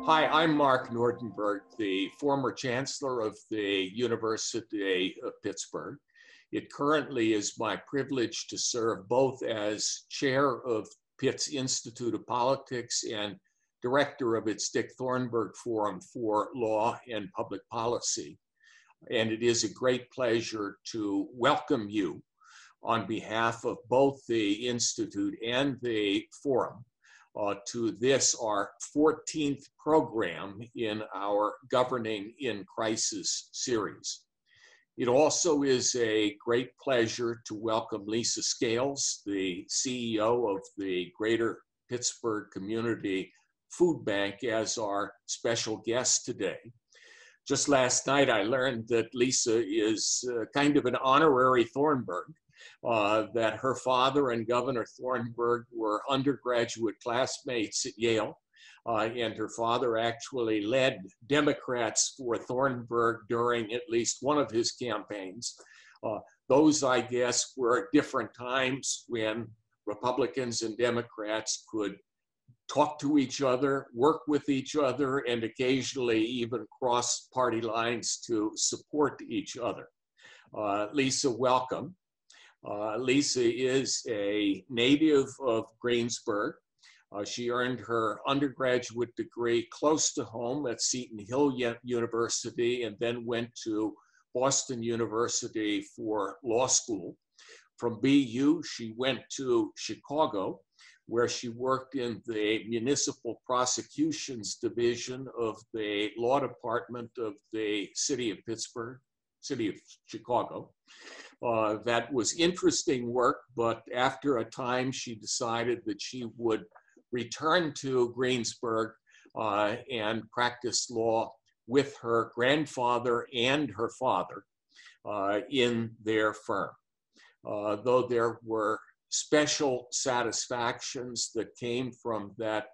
Hi, I'm Mark Nordenberg, the former chancellor of the University of Pittsburgh. It currently is my privilege to serve both as chair of Pitt's Institute of Politics and director of its Dick Thornburg Forum for Law and Public Policy. And it is a great pleasure to welcome you on behalf of both the Institute and the Forum to this, our 14th program in our Governing in Crisis series. It also is a great pleasure to welcome Lisa Scales, the CEO of the Greater Pittsburgh Community Food Bank, as our special guest today. Just last night, I learned that Lisa is kind of an honorary Thornburg, that her father and Governor Thornburg were undergraduate classmates at Yale, and her father actually led Democrats for Thornburg during at least one of his campaigns. Those, I guess, were different times when Republicans and Democrats could talk to each other, work with each other, and occasionally even cross party lines to support each other. Lisa, welcome. Lisa is a native of Greensburg. She earned her undergraduate degree close to home at Seton Hill University and then went to Boston University for law school. From BU, she went to Chicago, where she worked in the Municipal Prosecutions Division of the Law Department of the City of Pittsburgh, City of Chicago. That was interesting work, but after a time she decided that she would return to Greensburg and practice law with her grandfather and her father in their firm. Though there were special satisfactions that came from that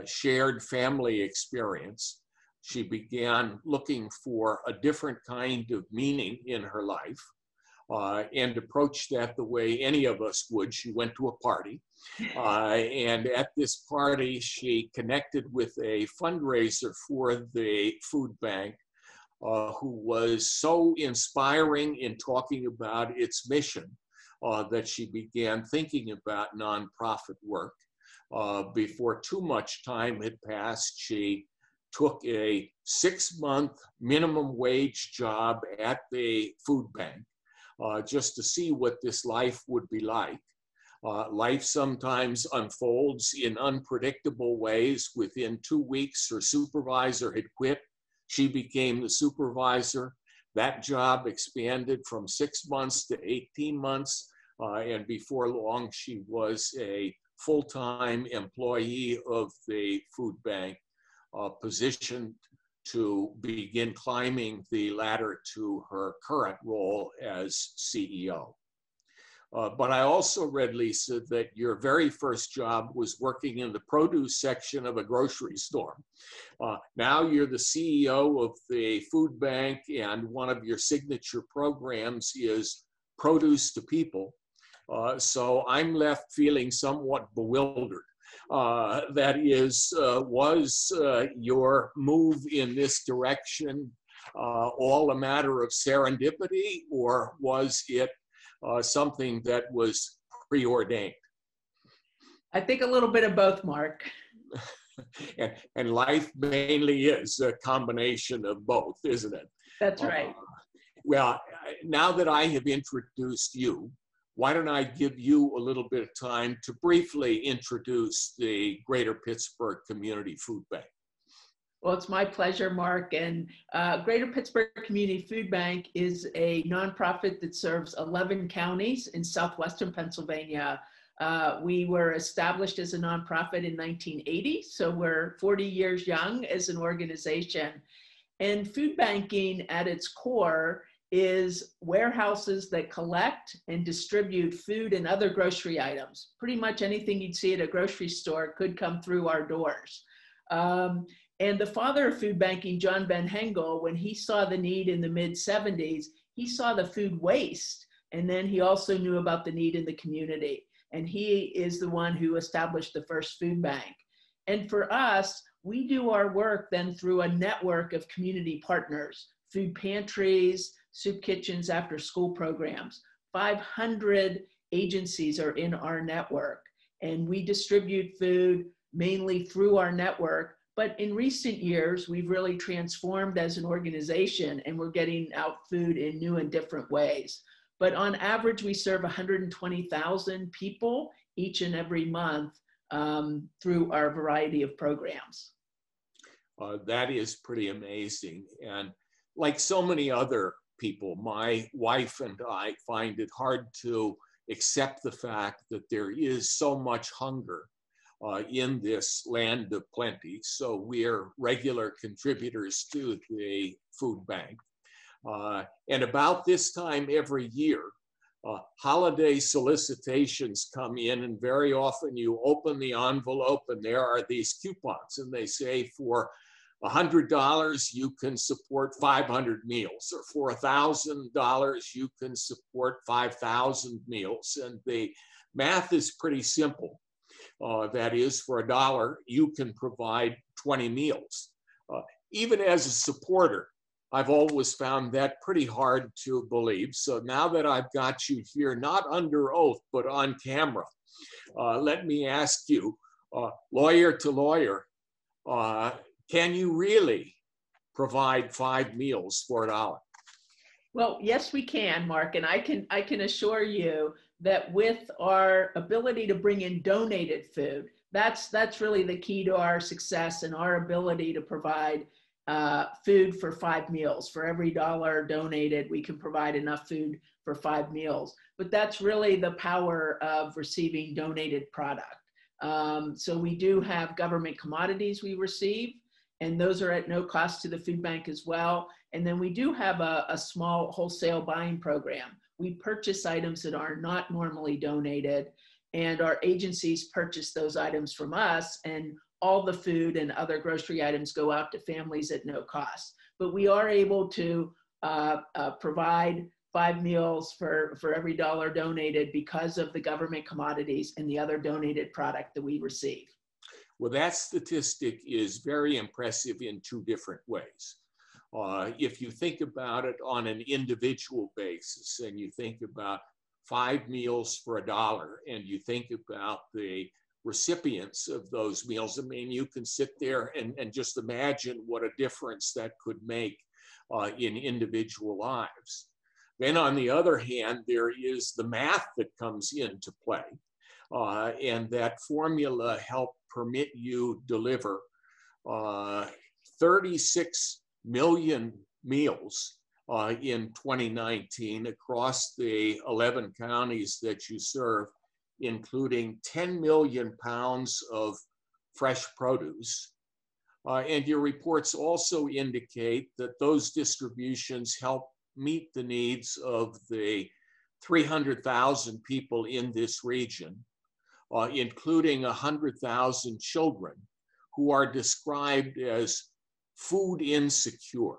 shared family experience, she began looking for a different kind of meaning in her life and approached that the way any of us would. She went to a party, and at this party, she connected with a fundraiser for the food bank who was so inspiring in talking about its mission that she began thinking about nonprofit work. Before too much time had passed, she took a 6-month minimum wage job at the food bank just to see what this life would be like. Life sometimes unfolds in unpredictable ways. Within 2 weeks, her supervisor had quit. She became the supervisor. That job expanded from 6 months to 18 months. And before long, she was a full-time employee of the food bank, positioned to begin climbing the ladder to her current role as CEO. But I also read, Lisa, that your very first job was working in the produce section of a grocery store. Now you're the CEO of the food bank, and one of your signature programs is Produce to People. So I'm left feeling somewhat bewildered. That is, was your move in this direction all a matter of serendipity, or was it something that was preordained? I think a little bit of both, Mark. And life mainly is a combination of both, isn't it? That's right. Well, now that I have introduced you, why don't I give you a little bit of time to briefly introduce the Greater Pittsburgh Community Food Bank? Well, it's my pleasure, Mark. And Greater Pittsburgh Community Food Bank is a nonprofit that serves 11 counties in southwestern Pennsylvania. We were established as a nonprofit in 1980, so we're 40 years young as an organization. And food banking at its core is warehouses that collect and distribute food and other grocery items. Pretty much anything you'd see at a grocery store could come through our doors. And the father of food banking, John Ben Hengel, when he saw the need in the mid-70s, he saw the food waste. And then he also knew about the need in the community. And he is the one who established the first food bank. And for us, we do our work then through a network of community partners, food pantries, soup kitchens, after school programs. 500 agencies are in our network, and we distribute food mainly through our network. But in recent years, we've really transformed as an organization, and we're getting out food in new and different ways. But on average, we serve 120,000 people each and every month through our variety of programs. That is pretty amazing. And like so many other people, my wife and I find it hard to accept the fact that there is so much hunger in this land of plenty. So we're regular contributors to the food bank. And about this time every year, holiday solicitations come in, and very often you open the envelope and there are these coupons, and they say for $100 you can support 500 meals, or for $1,000 you can support 5,000 meals. And the math is pretty simple. That is, for $1 you can provide 20 meals. Even as a supporter, I've always found that pretty hard to believe. So now that I've got you here, not under oath, but on camera, let me ask you, lawyer to lawyer, can you really provide 5 meals for $1? Well, yes, we can, Mark, and I can assure you that with our ability to bring in donated food, that's really the key to our success and our ability to provide food for 5 meals. For every $1 donated, we can provide enough food for 5 meals. But that's really the power of receiving donated product. So we do have government commodities we receive, and those are at no cost to the food bank as well. And then we do have a small wholesale buying program. We purchase items that are not normally donated, and our agencies purchase those items from us, and all the food and other grocery items go out to families at no cost. But we are able to provide 5 meals for every $1 donated because of the government commodities and the other donated product that we receive. Well, that statistic is very impressive in 2 different ways. If you think about it on an individual basis, and you think about 5 meals for $1, and you think about the recipients of those meals, I mean, you can sit there and just imagine what a difference that could make in individual lives. Then on the other hand, there is the math that comes into play, and that formula helped permit you deliver 36 million meals in 2019 across the 11 counties that you serve, including 10 million pounds of fresh produce. And your reports also indicate that those distributions help meet the needs of the 300,000 people in this region, including 100,000 children who are described as food insecure.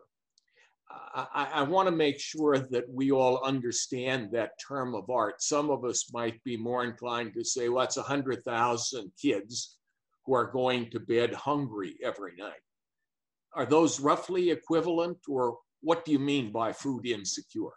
I want to make sure that we all understand that term of art. Some of us might be more inclined to say, well, it's 100,000 kids who are going to bed hungry every night. Are those roughly equivalent, or what do you mean by food insecure?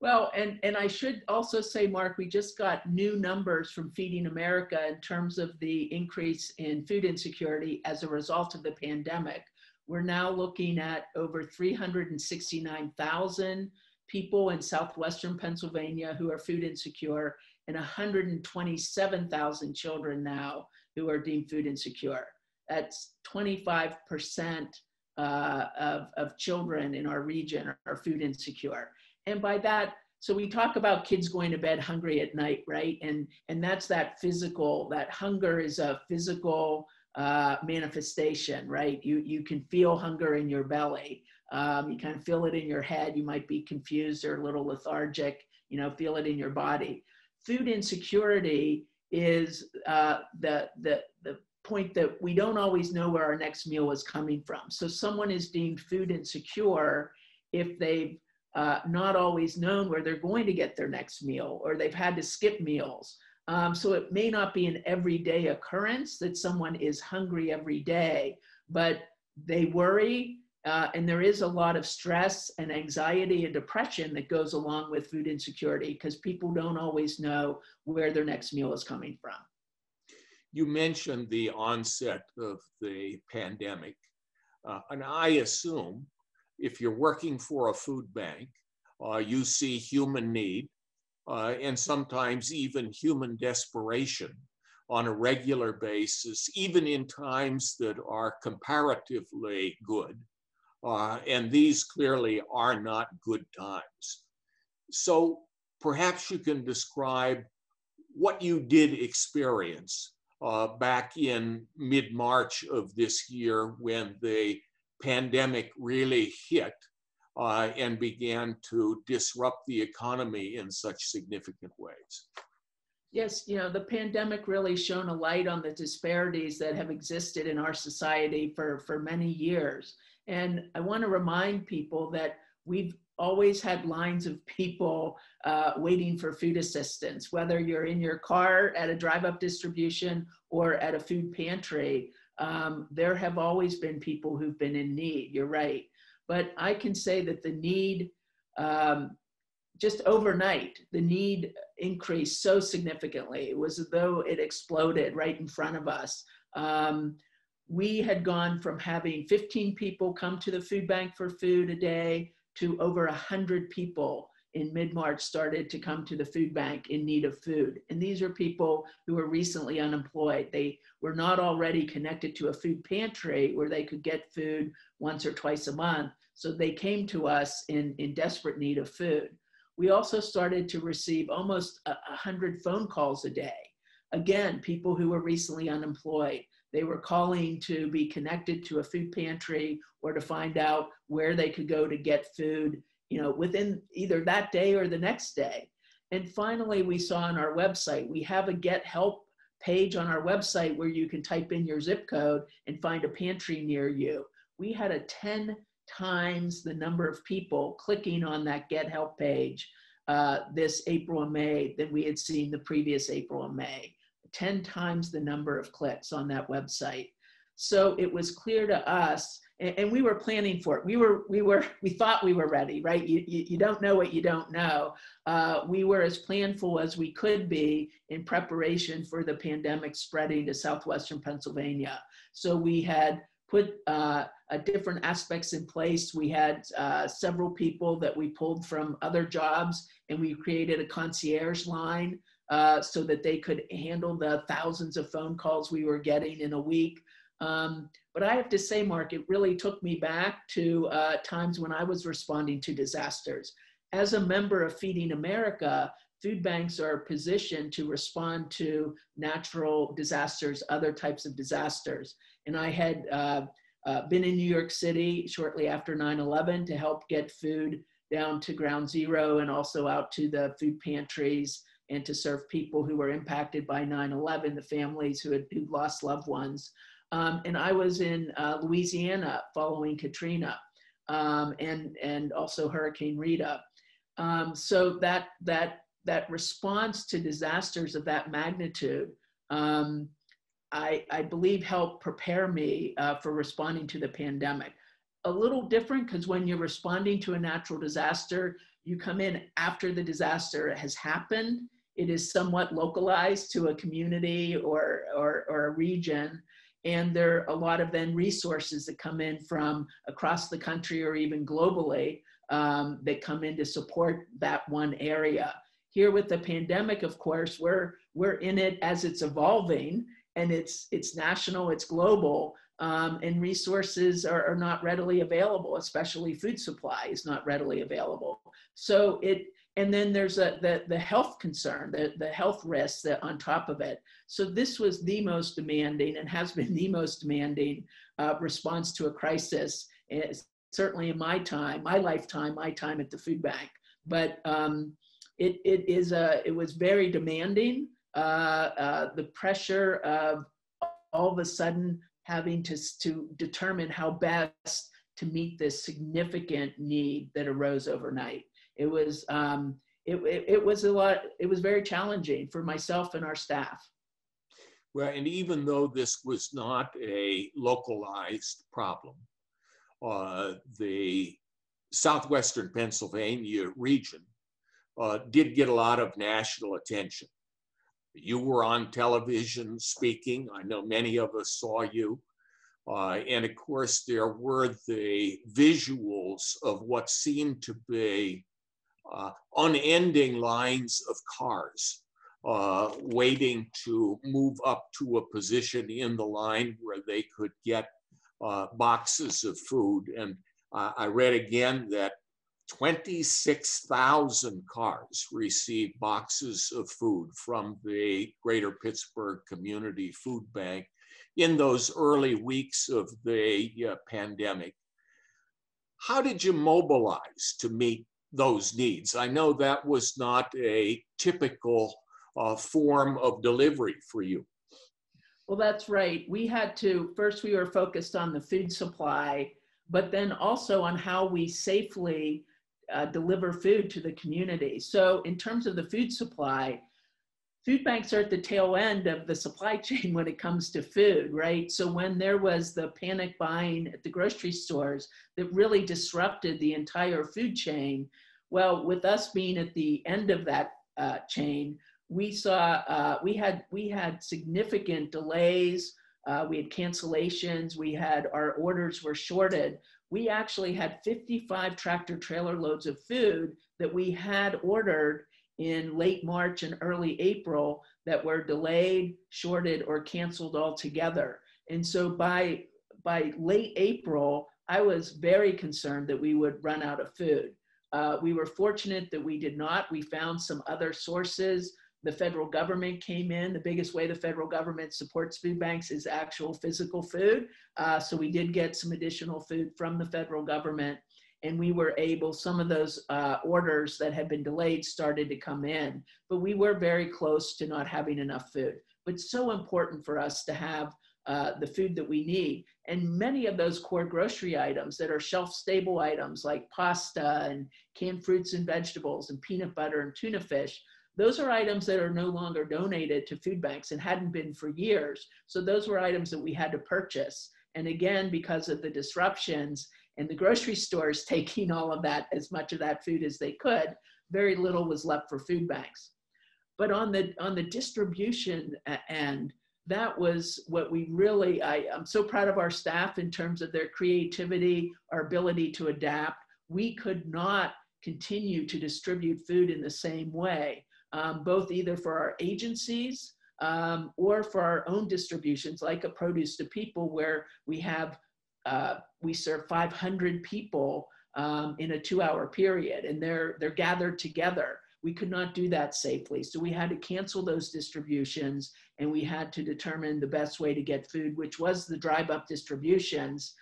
Well, and I should also say, Mark, we just got new numbers from Feeding America in terms of the increase in food insecurity as a result of the pandemic. We're now looking at over 369,000 people in southwestern Pennsylvania who are food insecure, and 127,000 children now who are deemed food insecure. That's 25% of children in our region are food insecure. And by that, so we talk about kids going to bed hungry at night, right? And that's that physical, that hunger is a physical manifestation, right? You can feel hunger in your belly. You kind of feel it in your head. You might be confused or a little lethargic, feel it in your body. Food insecurity is the point that we don't always know where our next meal is coming from. So someone is deemed food insecure if they've not always known where they're going to get their next meal, or they've had to skip meals. So it may not be an everyday occurrence that someone is hungry every day, but they worry, and there is a lot of stress and anxiety and depression that goes along with food insecurity because people don't always know where their next meal is coming from. You mentioned the onset of the pandemic, and I assume if you're working for a food bank, you see human need and sometimes even human desperation on a regular basis, even in times that are comparatively good. And these clearly are not good times. So perhaps you can describe what you did experience back in mid-March of this year when the pandemic really hit and began to disrupt the economy in such significant ways. Yes, the pandemic really shone a light on the disparities that have existed in our society for many years. And I want to remind people that we've always had lines of people waiting for food assistance, whether you're in your car at a drive-up distribution or at a food pantry. There have always been people who've been in need, you're right. But I can say that the need, just overnight, the need increased so significantly. It was as though it exploded right in front of us. We had gone from having 15 people come to the food bank for food a day to over 100 people in mid-March started to come to the food bank in need of food. And these are people who were recently unemployed. They were not already connected to a food pantry where they could get food once or twice a month. So they came to us in desperate need of food. We also started to receive almost 100 phone calls a day. Again, people who were recently unemployed. They were calling to be connected to a food pantry or to find out where they could go to get food, within either that day or the next day. And finally, we saw on our website, we have a Get Help page on our website where you can type in your zip code and find a pantry near you. We had a 10 times the number of people clicking on that Get Help page this April and May than we had seen the previous April and May. 10 times the number of clicks on that website. So it was clear to us, and we were planning for it. We thought we were ready, right? You don't know what you don't know. We were as planful as we could be in preparation for the pandemic spreading to southwestern Pennsylvania. So we had put different aspects in place. We had several people that we pulled from other jobs, and we created a concierge line so that they could handle the thousands of phone calls we were getting in a week. But I have to say, Mark, it really took me back to times when I was responding to disasters. As a member of Feeding America, food banks are positioned to respond to natural disasters, other types of disasters. And I had been in New York City shortly after 9/11 to help get food down to ground zero and also out to the food pantries and to serve people who were impacted by 9/11, the families who lost loved ones. And I was in Louisiana following Katrina and also Hurricane Rita. So that response to disasters of that magnitude, I believe helped prepare me for responding to the pandemic. A little different because when you're responding to a natural disaster, you come in after the disaster has happened. It is somewhat localized to a community or a region. And there are a lot of then resources that come in from across the country or even globally that come in to support that one area. Here with the pandemic, of course, we're in it as it's evolving, and it's national, it's global, and resources are not readily available, especially food supply is not readily available. So and then there's the health concern, the health risks that on top of it. So this was the most demanding and has been the most demanding response to a crisis, certainly in my lifetime, my time at the food bank. But it was very demanding. The pressure of all of a sudden having to determine how best to meet this significant need that arose overnight. It it was a lot, it was very challenging for myself and our staff. Well, and even though this was not a localized problem, the southwestern Pennsylvania region did get a lot of national attention. You were on television speaking. I know many of us saw you. And of course, there were the visuals of what seemed to be unending lines of cars waiting to move up to a position in the line where they could get boxes of food. And I read again that 26,000 cars received boxes of food from the Greater Pittsburgh Community Food Bank in those early weeks of the pandemic. How did you mobilize to meet those needs? I know that was not a typical form of delivery for you. Well, that's right. We had to, first we were focused on the food supply, but then also on how we safely deliver food to the community. So in terms of the food supply, food banks are at the tail end of the supply chain when it comes to food, right? So when there was the panic buying at the grocery stores that really disrupted the entire food chain, well, with us being at the end of that chain, we saw we had significant delays. We had cancellations. We had, our orders were shorted. We actually had 55 tractor trailer loads of food that we had ordered in late March and early April that were delayed, shorted, or canceled altogether. And so by late April, I was very concerned that we would run out of food. We were fortunate that we did not. We found some other sources. The federal government came in. The biggest way the federal government supports food banks is actual physical food. So we did get some additional food from the federal government, and we were able, some of those orders that had been delayed started to come in, but we were very close to not having enough food. But it's so important for us to have the food that we need. And many of those core grocery items that are shelf-stable items like pasta and canned fruits and vegetables and peanut butter and tuna fish, those are items that are no longer donated to food banks and hadn't been for years. So those were items that we had to purchase. And again, because of the disruptions and the grocery stores taking all of that, as much of that food as they could, very little was left for food banks. But on the distribution end, that was what we really, I'm so proud of our staff in terms of their creativity, our ability to adapt. We could not continue to distribute food in the same way. Both either for our agencies or for our own distributions, like a Produce to People, where we have, we serve 500 people in a 2-hour period, and they're gathered together. We could not do that safely. So we had to cancel those distributions, and we had to determine the best way to get food, which was the drive-up distributions,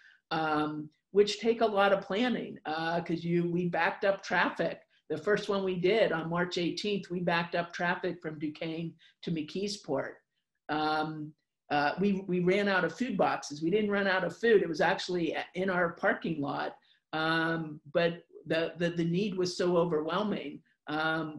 which take a lot of planning because we backed up traffic. The first one we did on March 18th, we backed up traffic from Duquesne to McKeesport. We ran out of food boxes. We didn't run out of food. It was actually in our parking lot, but the need was so overwhelming.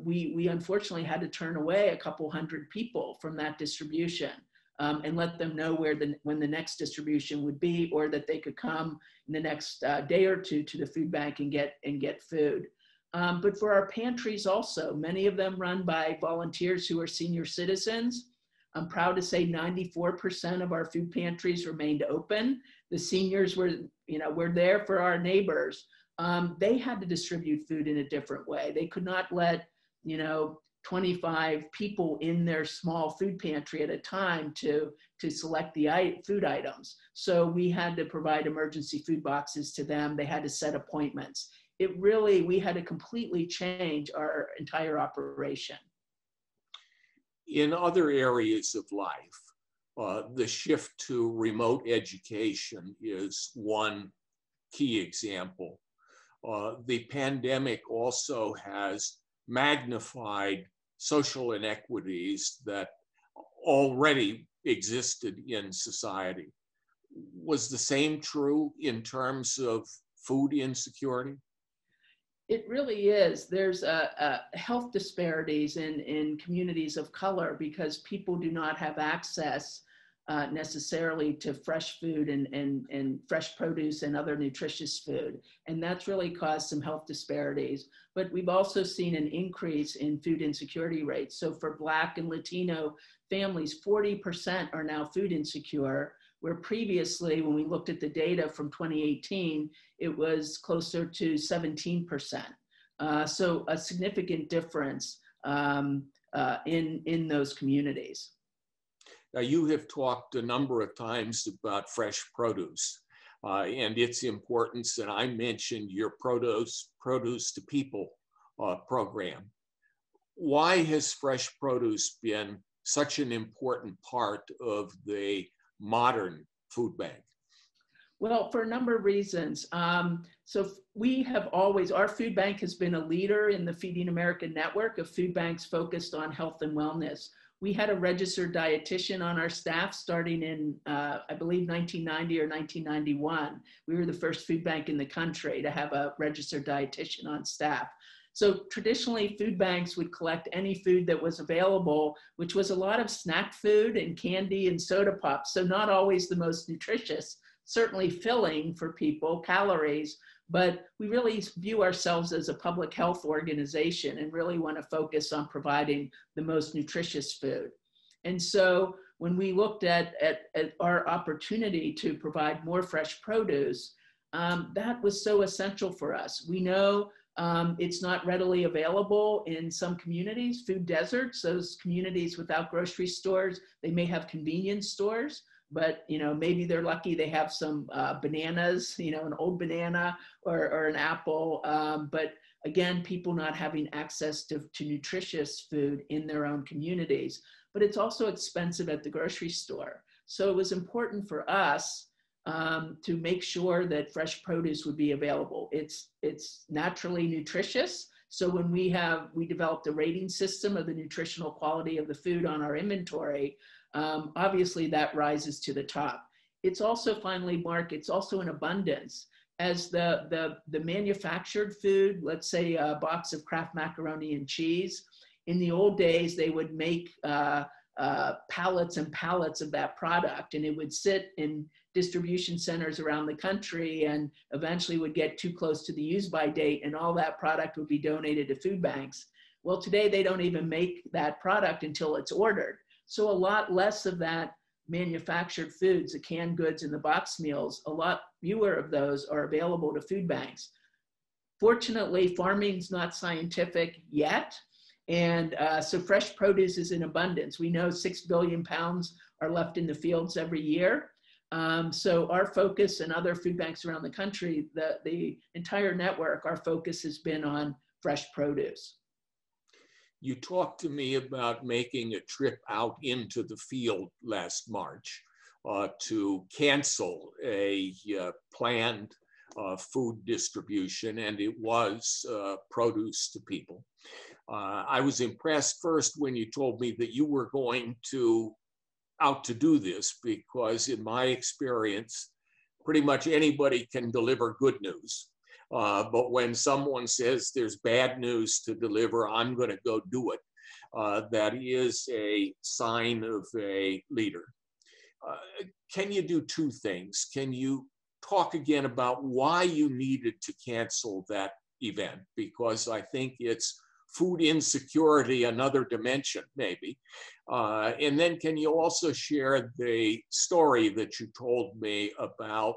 We unfortunately had to turn away a couple hundred people from that distribution and let them know when the next distribution would be, or that they could come in the next day or two to the food bank and get food. But for our pantries also, many of them run by volunteers who are senior citizens. I'm proud to say 94% of our food pantries remained open. The seniors were there for our neighbors. They had to distribute food in a different way. They could not let, 25 people in their small food pantry at a time to select the food items. So we had to provide emergency food boxes to them. They had to set appointments. We had to completely change our entire operation. In other areas of life, the shift to remote education is one key example. The pandemic also has magnified social inequities that already existed in society. Was the same true in terms of food insecurity? It really is. There's health disparities in communities of color because people do not have access necessarily to fresh food and fresh produce and other nutritious food. And that's really caused some health disparities. But we've also seen an increase in food insecurity rates. So for Black and Latino families, 40% are now food insecure, where previously, when we looked at the data from 2018, it was closer to 17%. So a significant difference in those communities. Now, you have talked a number of times about fresh produce and its importance, and I mentioned your Produce to People program. Why has fresh produce been such an important part of the modern food bank? Well, for a number of reasons. So we have always, our food bank has been a leader in the Feeding America network of food banks focused on health and wellness. We had a registered dietitian on our staff starting in, I believe, 1990 or 1991. We were the first food bank in the country to have a registered dietitian on staff. So traditionally, food banks would collect any food that was available, which was a lot of snack food and candy and soda pops. So not always the most nutritious, certainly filling for people, calories, but we really view ourselves as a public health organization and really want to focus on providing the most nutritious food. And so when we looked at our opportunity to provide more fresh produce, that was so essential for us. We know it's not readily available in some communities, food deserts, those communities without grocery stores. They may have convenience stores, but maybe they're lucky they have some bananas, an old banana or an apple. But again, people not having access to nutritious food in their own communities. But it's also expensive at the grocery store. So it was important for us to make sure that fresh produce would be available. It's naturally nutritious. So when we developed a rating system of the nutritional quality of the food on our inventory, obviously that rises to the top. It's also, finally, Mark, it's also in abundance. As the manufactured food, let's say a box of Kraft macaroni and cheese, in the old days, they would make pallets and pallets of that product, and it would sit in distribution centers around the country and eventually would get too close to the use-by date, and all that product would be donated to food banks. Well, today they don't even make that product until it's ordered. So a lot less of that manufactured foods, the canned goods and the box meals, a lot fewer of those are available to food banks. Fortunately, farming's not scientific yet. And so fresh produce is in abundance. We know 6 billion pounds are left in the fields every year. So our focus, and other food banks around the country, the entire network, our focus has been on fresh produce. You talked to me about making a trip out into the field last March to cancel a planned food distribution, and it was Produce to People. I was impressed first when you told me that you were going out to do this, because in my experience, pretty much anybody can deliver good news. But when someone says there's bad news to deliver, I'm going to go do it. That is a sign of a leader. Can you do two things? Can you talk again about why you needed to cancel that event? Because I think it's food insecurity, another dimension, maybe. And then can you also share the story that you told me about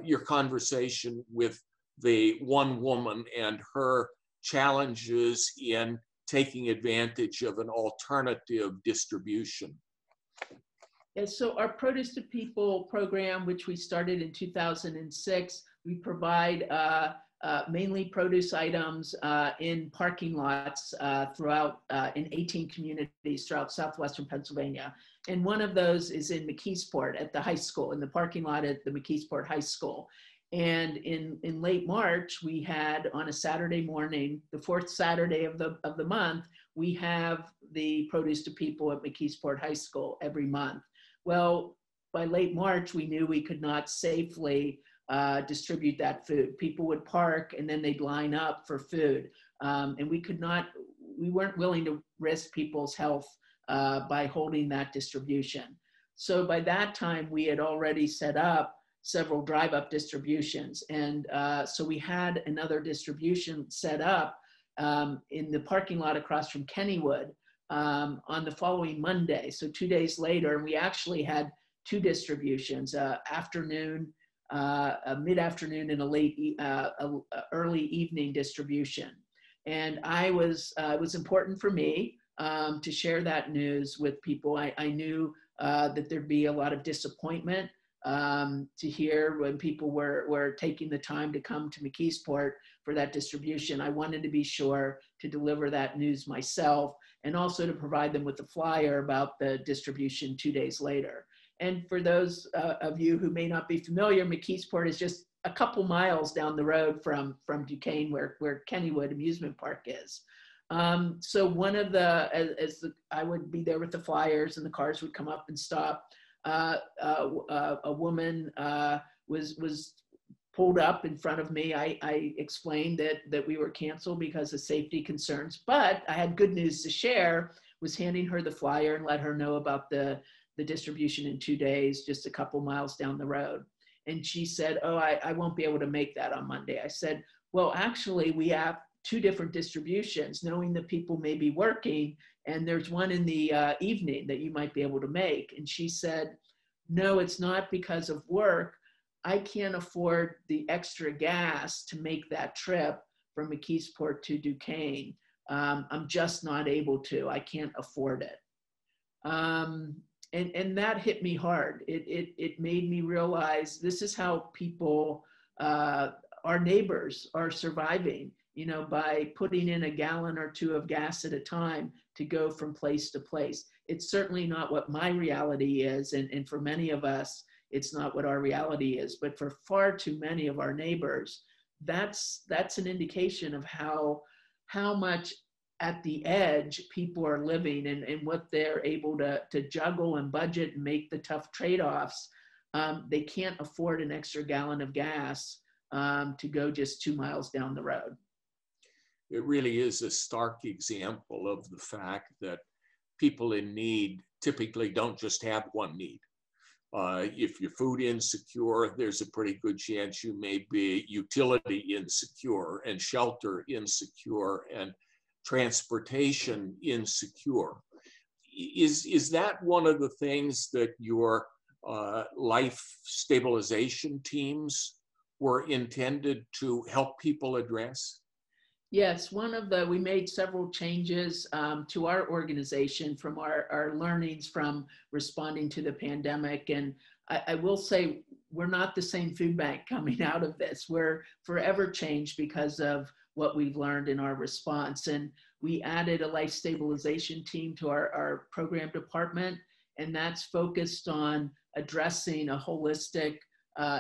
your conversation with the one woman and her challenges in taking advantage of an alternative distribution? Yeah, so our Produce to People program, which we started in 2006, we provide mainly produce items in parking lots throughout, in 18 communities throughout southwestern Pennsylvania. And one of those is in McKeesport at the high school, in the parking lot at the McKeesport High School. And in late March, we had, on a Saturday morning, the fourth Saturday of the month, we have the Produce to People at McKeesport High School every month. Well, by late March, we knew we could not safely distribute that food. People would park and then they'd line up for food. And we weren't willing to risk people's health by holding that distribution. So by that time, we had already set up several drive-up distributions. And so we had another distribution set up in the parking lot across from Kennywood on the following Monday. So 2 days later, and we actually had two distributions, afternoon, a mid-afternoon and a early evening distribution. And it was important for me to share that news with people. I knew that there'd be a lot of disappointment to hear when people were taking the time to come to McKeesport for that distribution. I wanted to be sure to deliver that news myself and also to provide them with a flyer about the distribution 2 days later. And for those of you who may not be familiar, McKeesport is just a couple miles down the road from Duquesne, where Kennywood Amusement Park is. So one of I would be there with the flyers and the cars would come up and stop. A woman was pulled up in front of me. I explained that we were canceled because of safety concerns, but I had good news to share, was handing her the flyer and let her know about the distribution in 2 days, just a couple miles down the road. And she said, oh, I won't be able to make that on Monday. I said, well, actually, we have two different distributions, knowing that people may be working, and there's one in the evening that you might be able to make. And she said, no, it's not because of work. I can't afford the extra gas to make that trip from McKeesport to Duquesne. I'm just not able to. I can't afford it. And that hit me hard. It made me realize this is how people, our neighbors, are surviving, by putting in a gallon or two of gas at a time to go from place to place. It's certainly not what my reality is. And for many of us, it's not what our reality is. But for far too many of our neighbors, that's an indication of how much at the edge people are living and what they're able to juggle and budget and make the tough trade-offs. They can't afford an extra gallon of gas to go just 2 miles down the road. It really is a stark example of the fact that people in need typically don't just have one need. If you're food insecure, there's a pretty good chance you may be utility insecure and shelter insecure and transportation insecure. Is that one of the things that your life stabilization teams were intended to help people address? Yes, we made several changes to our organization from our learnings from responding to the pandemic. And I will say, we're not the same food bank coming out of this. We're forever changed because of what we've learned in our response. And we added a life stabilization team to our program department, and that's focused on addressing a holistic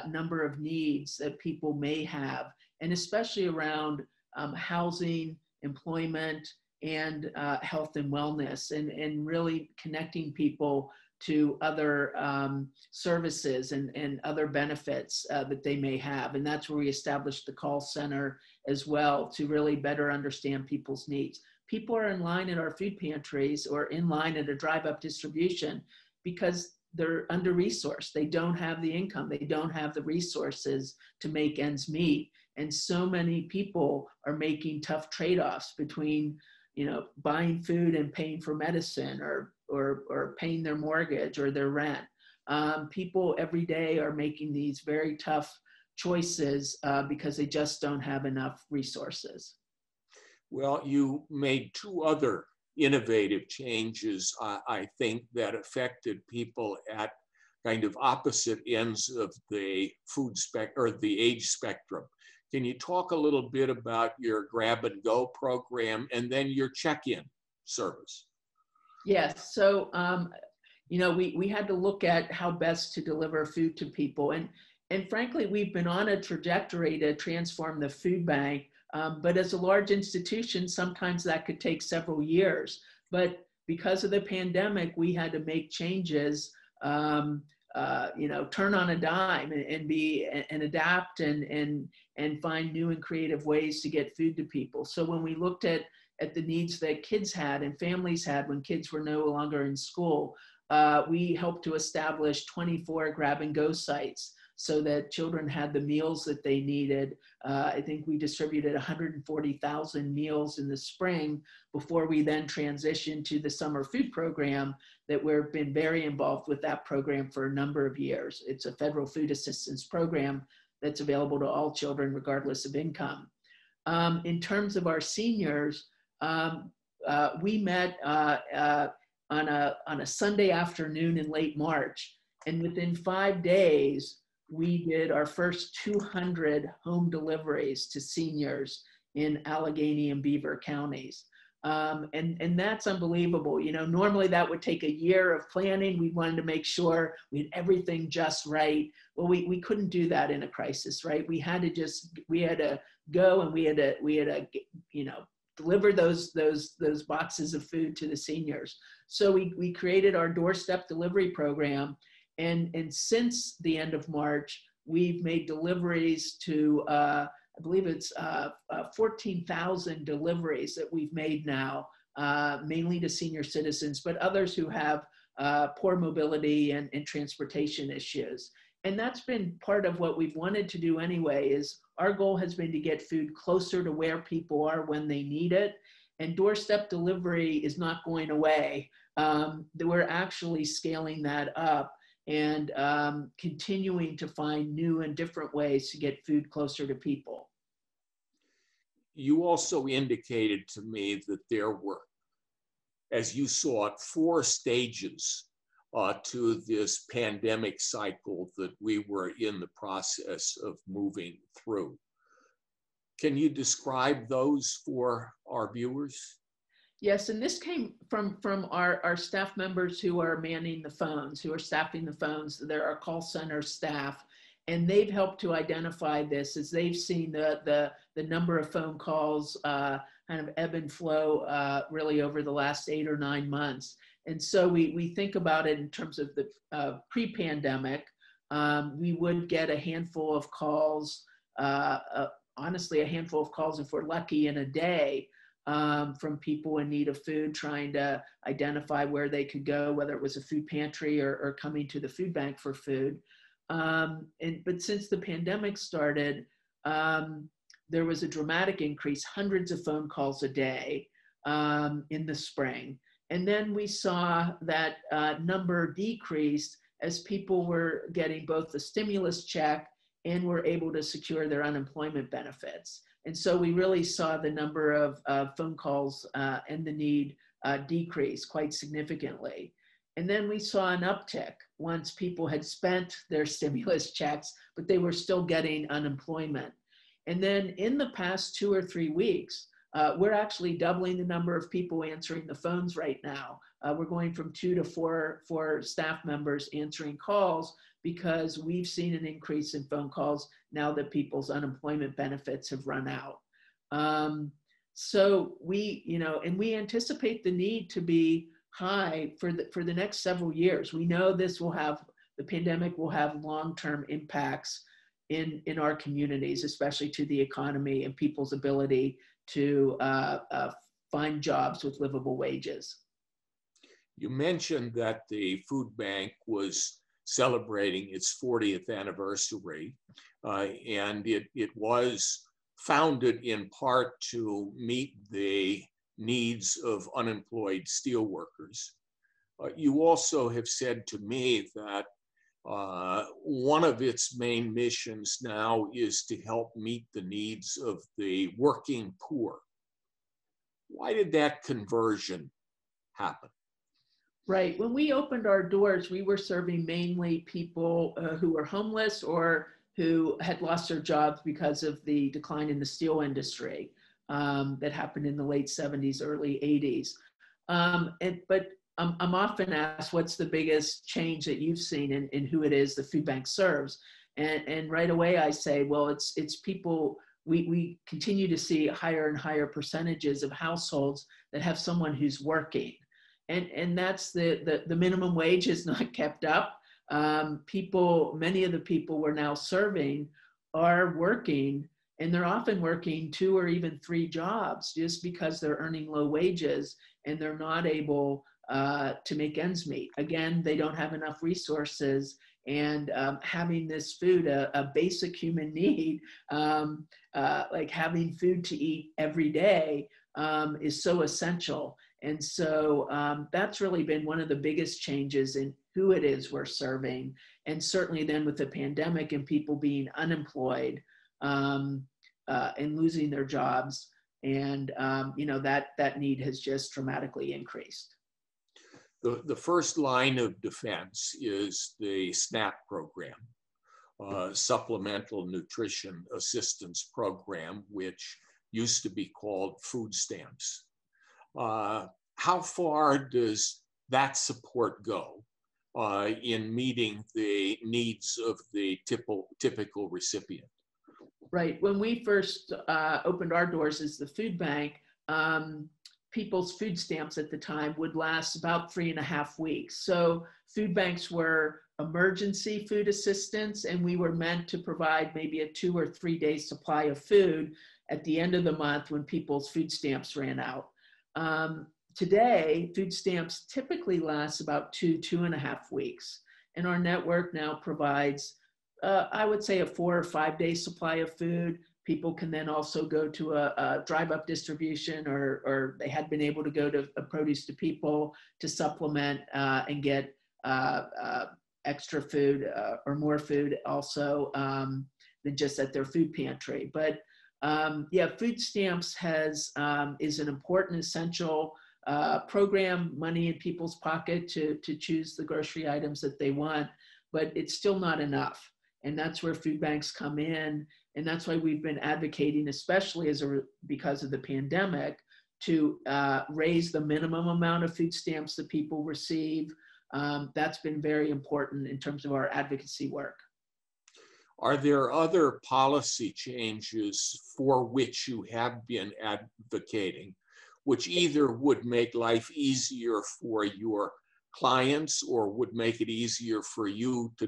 number of needs that people may have, and especially around housing, employment, and health and wellness, and really connecting people to other services and other benefits that they may have. And that's where we established the call center as well, to really better understand people's needs. People are in line at our food pantries or in line at a drive-up distribution because they're under-resourced. They don't have the income. They don't have the resources to make ends meet. And so many people are making tough trade-offs between, buying food and paying for medicine, or paying their mortgage or their rent. People every day are making these very tough choices because they just don't have enough resources. Well, you made two other innovative changes, I think, that affected people at kind of opposite ends of the the age spectrum. Can you talk a little bit about your grab and go program and then your check-in service? Yes, so we had to look at how best to deliver food to people, and frankly, we've been on a trajectory to transform the food bank. But as a large institution, sometimes that could take several years. But because of the pandemic, we had to make changes turn on a dime and adapt and find new and creative ways to get food to people. So when we looked at the needs that kids had and families had when kids were no longer in school, we helped to establish 24 grab and go sites so that children had the meals that they needed. I think we distributed 140,000 meals in the spring before we then transitioned to the summer food program that we've been very involved with that program for a number of years. It's a federal food assistance program that's available to all children regardless of income. In terms of our seniors, we met on a Sunday afternoon in late March, and within 5 days, we did our first 200 home deliveries to seniors in Allegheny and Beaver counties. And that's unbelievable. Normally that would take a year of planning. We wanted to make sure we had everything just right. Well, we couldn't do that in a crisis, right? We had to go and we had to deliver those boxes of food to the seniors. So we created our doorstep delivery program. And since the end of March, we've made deliveries to, I believe it's 14,000 deliveries that we've made now, mainly to senior citizens, but others who have poor mobility and transportation issues. And that's been part of what we've wanted to do anyway, is our goal has been to get food closer to where people are when they need it. And doorstep delivery is not going away. We're actually scaling that up and continuing to find new and different ways to get food closer to people. You also indicated to me that there were, as you saw it, 4 stages to this pandemic cycle that we were in the process of moving through. Can you describe those for our viewers? Yes, and this came from our staff members who are manning the phones, who are staffing the phones. They're our call center staff, and they've helped to identify this as they've seen the number of phone calls kind of ebb and flow really over the last 8 or 9 months. And so we think about it in terms of the pre-pandemic. We would get a handful of calls, honestly, a handful of calls if we're lucky in a day. From people in need of food, trying to identify where they could go, whether it was a food pantry or coming to the food bank for food. But since the pandemic started, there was a dramatic increase, hundreds of phone calls a day in the spring. And then we saw that number decreased as people were getting both the stimulus check and were able to secure their unemployment benefits. And so we really saw the number of phone calls and the need decrease quite significantly. And then we saw an uptick once people had spent their stimulus checks, but they were still getting unemployment. And then in the past 2 or 3 weeks, we're actually doubling the number of people answering the phones right now. We're going from 2 to 4 staff members answering calls because we've seen an increase in phone calls now that people's unemployment benefits have run out. So and we anticipate the need to be high for the next several years. We know the pandemic will have long-term impacts in our communities, especially to the economy and people's ability to find jobs with livable wages. You mentioned that the food bank was celebrating its 40th anniversary, and it was founded in part to meet the needs of unemployed steelworkers. You also have said to me that one of its main missions now is to help meet the needs of the working poor. Why did that conversion happen? Right. When we opened our doors, we were serving mainly people who were homeless or who had lost their jobs because of the decline in the steel industry that happened in the late 70s, early 80s. But I'm often asked, what's the biggest change that you've seen in who it is the food bank serves? And right away I say, well, it's people. We continue to see higher and higher percentages of households that have someone who's working. And that's the minimum wage is not kept up. Many of the people we're now serving are working, and they're often working 2 or even 3 jobs just because they're earning low wages and they're not able to make ends meet. Again, they don't have enough resources, and having this food, a basic human need, like having food to eat every day, is so essential. And so that's really been one of the biggest changes in who it is we're serving. And certainly then with the pandemic and people being unemployed and losing their jobs, and that need has just dramatically increased. The first line of defense is the SNAP program, Supplemental Nutrition Assistance Program, which used to be called food stamps. How far does that support go in meeting the needs of the typical recipient? Right. When we first opened our doors as the food bank, people's food stamps at the time would last about 3.5 weeks. So food banks were emergency food assistance, and we were meant to provide maybe a 2 or 3 day supply of food at the end of the month when people's food stamps ran out. Today, food stamps typically last about 2.5 weeks. And our network now provides, I would say, a 4 or 5 day supply of food. People can then also go to a drive-up distribution, or they had been able to go to a Produce to People to supplement and get extra food or more food also than just at their food pantry. But yeah, food stamps is an important, essential program, money in people's pocket to choose the grocery items that they want, but it's still not enough. And that's where food banks come in. And that's why we've been advocating, especially because of the pandemic, to raise the minimum amount of food stamps that people receive. That's been very important in terms of our advocacy work. Are there other policy changes for which you have been advocating, which either would make life easier for your clients or would make it easier for you to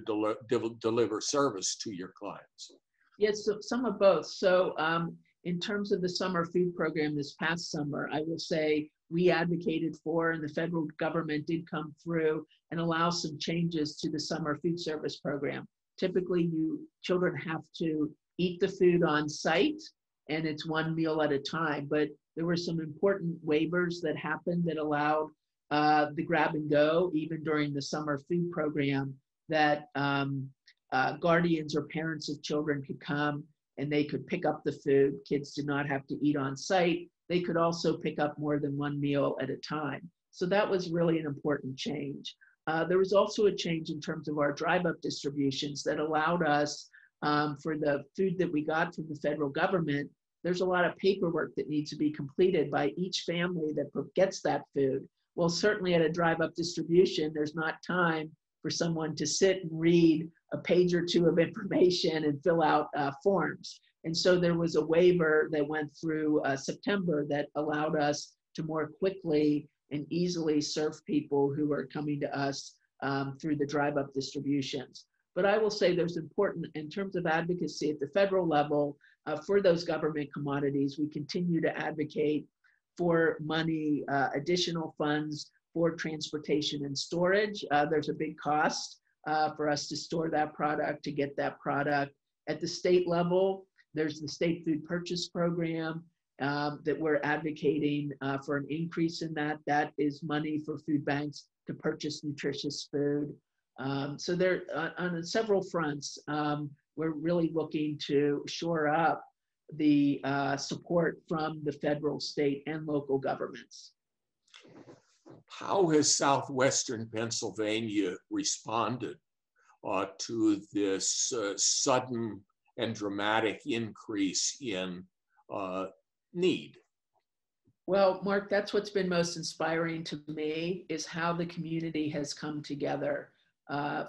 deliver service to your clients? Yes, so some of both. So in terms of the summer food program this past summer, I will say we advocated for, and the federal government did come through and allow some changes to the summer food service program. Typically, children have to eat the food on site, and it's 1 meal at a time. But there were some important waivers that happened that allowed the grab and go, even during the summer food program, that guardians or parents of children could come and they could pick up the food. Kids did not have to eat on site. They could also pick up more than 1 meal at a time. So that was really an important change. There was also a change in terms of our drive-up distributions that allowed us, for the food that we got from the federal government, there's a lot of paperwork that needs to be completed by each family that gets that food. Well, certainly at a drive-up distribution, there's not time for someone to sit and read a page or two of information and fill out forms. And so there was a waiver that went through September that allowed us to more quickly and easily serve people who are coming to us through the drive-up distributions. But I will say there's important, in terms of advocacy at the federal level, for those government commodities, we continue to advocate for money, additional funds for transportation and storage. There's a big cost for us to store that product, to get that product. At the state level, there's the State Food Purchase Program that we're advocating for an increase in that. That is money for food banks to purchase nutritious food. So there, on several fronts, we're really looking to shore up the support from the federal, state, and local governments. How has Southwestern Pennsylvania responded to this sudden and dramatic increase in need? Well, Mark, that's what's been most inspiring to me, is how the community has come together,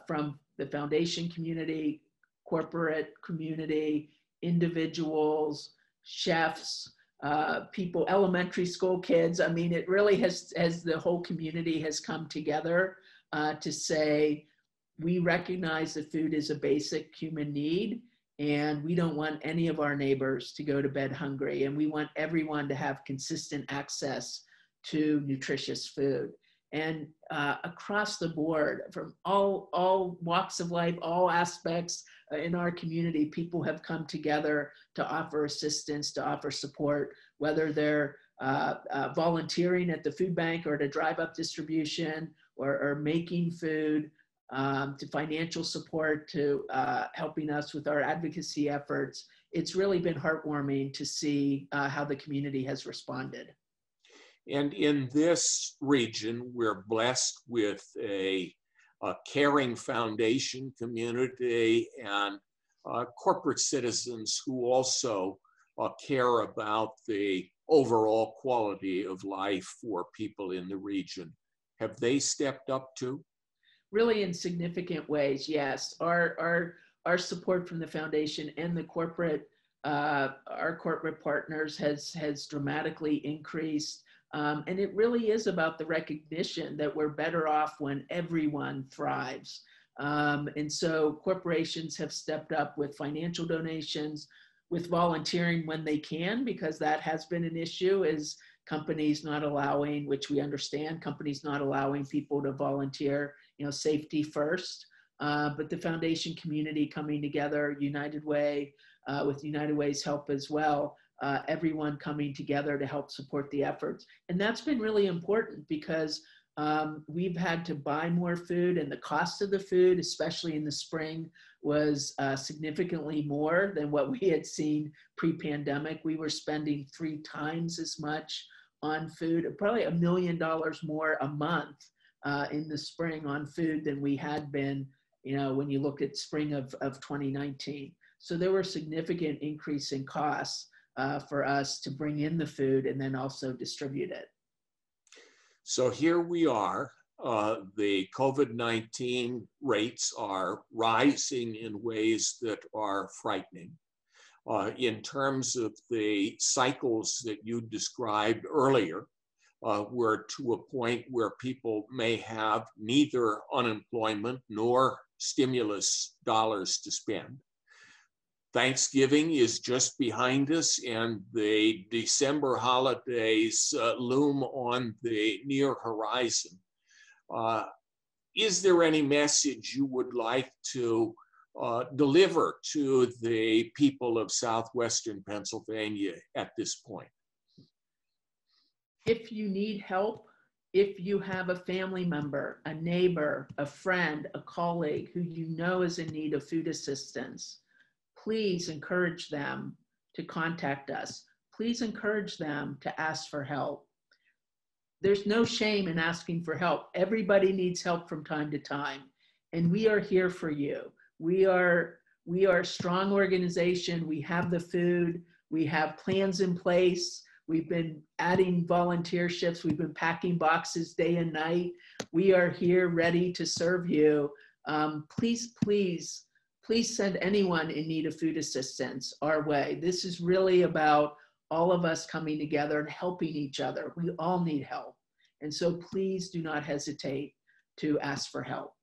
from the foundation community, corporate community, individuals, chefs, people, elementary school kids. I mean, it really has, as the whole community has come together to say, we recognize that food is a basic human need, and we don't want any of our neighbors to go to bed hungry, and we want everyone to have consistent access to nutritious food. And across the board, from all walks of life, all aspects in our community, people have come together to offer assistance, to offer support, whether they're volunteering at the food bank or to drive up distribution, or making food, to financial support, to helping us with our advocacy efforts. It's really been heartwarming to see how the community has responded. And in this region, we're blessed with a caring foundation community and corporate citizens who also care about the overall quality of life for people in the region. Have they stepped up too? Really in significant ways, yes. Our support from the foundation and the corporate, our corporate partners has dramatically increased. And it really is about the recognition that we're better off when everyone thrives. And so corporations have stepped up with financial donations, with volunteering when they can, because that has been an issue, is companies not allowing, which we understand, companies not allowing people to volunteer, safety first. But the foundation community coming together, United Way, with United Way's help as well, everyone coming together to help support the efforts. And that's been really important because we've had to buy more food, and the cost of the food, especially in the spring, was significantly more than what we had seen pre-pandemic. We were spending 3 times as much on food, probably $1 million more a month in the spring on food than we had been, when you look at spring of 2019. So there were significant increase in costs for us to bring in the food and then also distribute it. So here we are. The COVID-19 rates are rising in ways that are frightening. In terms of the cycles that you described earlier, we're to a point where people may have neither unemployment nor stimulus dollars to spend. Thanksgiving is just behind us, and the December holidays loom on the near horizon. Is there any message you would like to deliver to the people of Southwestern Pennsylvania at this point? If you need help, if you have a family member, a neighbor, a friend, a colleague who you know is in need of food assistance, please encourage them to contact us. Please encourage them to ask for help. There's no shame in asking for help. Everybody needs help from time to time, and we are here for you. We are a strong organization. We have the food. We have plans in place. We've been adding volunteer shifts. We've been packing boxes day and night. We are here ready to serve you. Please send anyone in need of food assistance our way. This is really about all of us coming together and helping each other. We all need help. And so please do not hesitate to ask for help.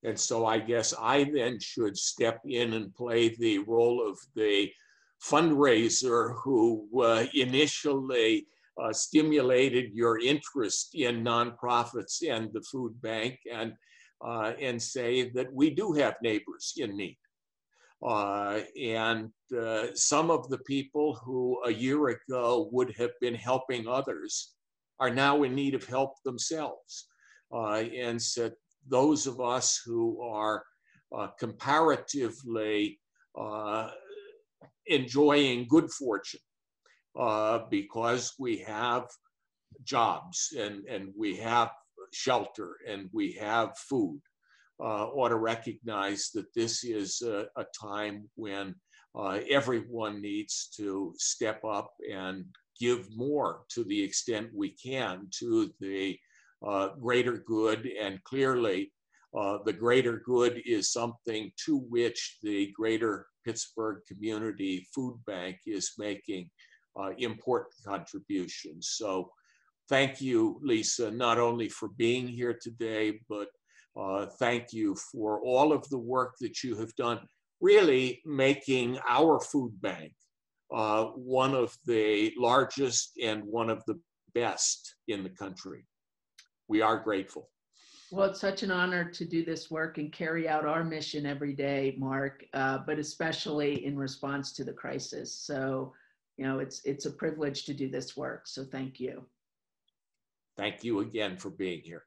And so I guess I then should step in and play the role of the fundraiser who initially stimulated your interest in nonprofits and the food bank, and say that we do have neighbors in need. And some of the people who a year ago would have been helping others are now in need of help themselves. And so those of us who are comparatively enjoying good fortune because we have jobs and we have shelter and we have food, ought to recognize that this is a time when everyone needs to step up and give more to the extent we can to the greater good. And clearly, the greater good is something to which the greater Pittsburgh Community Food Bank is making important contributions. So thank you, Lisa, not only for being here today, but Thank you for all of the work that you have done, really making our food bank one of the largest and one of the best in the country. We are grateful. Well, it's such an honor to do this work and carry out our mission every day, Mark, but especially in response to the crisis. So, you know, it's a privilege to do this work. So thank you. Thank you again for being here.